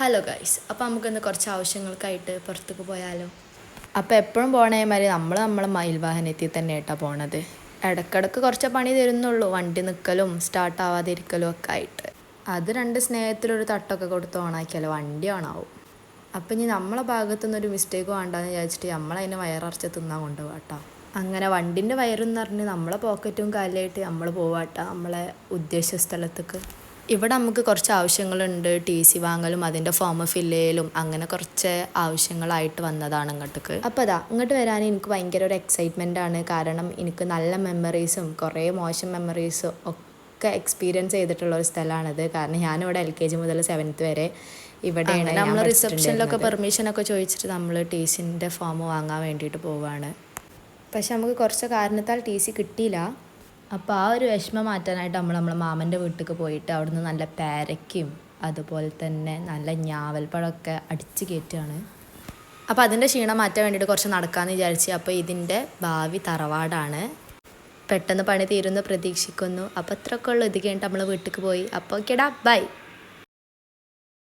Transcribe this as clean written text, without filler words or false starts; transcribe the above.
Hello guys, അപ്പോൾ നമുക്കിന്ന് കുറച്ച് ആവശ്യങ്ങൾക്കായിട്ട് പുറത്തേക്ക് പോയാലോ? അപ്പോൾ എപ്പോഴും പോകണേ മാതിരി നമ്മളെ മയിൽ വാഹനത്തിൽ തന്നെ കേട്ടാണ് പോണത്. ഇടയ്ക്കിടയ്ക്ക് കുറച്ച് പണി തരുന്നുള്ളൂ, വണ്ടി നിൽക്കലും സ്റ്റാർട്ട് ആവാതിരിക്കലും ഒക്കെ ആയിട്ട്. അത് രണ്ട് സ്നേഹത്തിലൊരു തട്ടൊക്കെ കൊടുത്ത് ഓണാക്കിയാലോ വണ്ടി ഓണാവും. അപ്പം ഇനി നമ്മളെ ഭാഗത്തുനിന്നൊരു മിസ്റ്റേക്ക് വേണ്ടാന്ന് വിചാരിച്ചിട്ട് നമ്മളതിനെ വയററച്ച് തിന്നാൻ കൊണ്ടുപോകാം കേട്ടോ. അങ്ങനെ വണ്ടിൻ്റെ വയറെന്ന് പറഞ്ഞ് നമ്മളെ പോക്കറ്റും കാലിലായിട്ട് നമ്മൾ പോവാട്ടോ നമ്മളെ ഉദ്ദേശ സ്ഥലത്തേക്ക്. ഇവിടെ നമുക്ക് കുറച്ച് ആവശ്യങ്ങളുണ്ട്, TC വാങ്ങലും അതിൻ്റെ ഫോം ഫില്ല് ചെയ്യലും അങ്ങനെ കുറച്ച് ആവശ്യങ്ങളായിട്ട് വന്നതാണ് ഇങ്ങോട്ടേക്ക്. അപ്പോൾ ഇങ്ങോട്ട് വരാൻ എനിക്ക് ഭയങ്കര ഒരു എക്സൈറ്റ്മെൻ്റ് ആണ്. കാരണം എനിക്ക് നല്ല മെമ്മറീസും കുറേ മോശം മെമ്മറീസും ഒക്കെ എക്സ്പീരിയൻസ് ചെയ്തിട്ടുള്ള ഒരു സ്ഥലമാണിത്. കാരണം ഞാനിവിടെ LKG മുതൽ 7th വരെ ഇവിടെയാണ്. നമ്മൾ റിസപ്ഷനിലൊക്കെ പെർമിഷനൊക്കെ ചോദിച്ചിട്ട് നമ്മൾ TCൻ്റെ ഫോം വാങ്ങാൻ വേണ്ടിയിട്ട് പോവുകയാണ്. പക്ഷെ നമുക്ക് കുറച്ച് കാരണത്താൽ TC കിട്ടിയില്ല. അപ്പോൾ ആ ഒരു വിഷമം മാറ്റാനായിട്ട് നമ്മളെ മാമൻ്റെ വീട്ടിലേക്ക് പോയിട്ട് അവിടുന്ന് നല്ല പേരയ്ക്കും അതുപോലെ തന്നെ നല്ല ഞാവൽപ്പഴമൊക്കെ അടിച്ച് കയറ്റുകയാണ്. അപ്പോൾ അതിൻ്റെ ക്ഷീണം മാറ്റാൻ വേണ്ടിയിട്ട് കുറച്ച് നടക്കാമെന്ന് വിചാരിച്ചു. അപ്പോൾ ഇതിൻ്റെ ഭാവി തറവാടാണ്. പെട്ടെന്ന് പണി തീരുമെന്ന് പ്രതീക്ഷിക്കുന്നു. അപ്പോൾ അത്രയൊക്കെ ഉള്ളൂ. ഇത് കഴിഞ്ഞിട്ട് നമ്മൾ വീട്ടിലേക്ക് പോയി. അപ്പോൾ ഓക്കെടാ, ബൈ.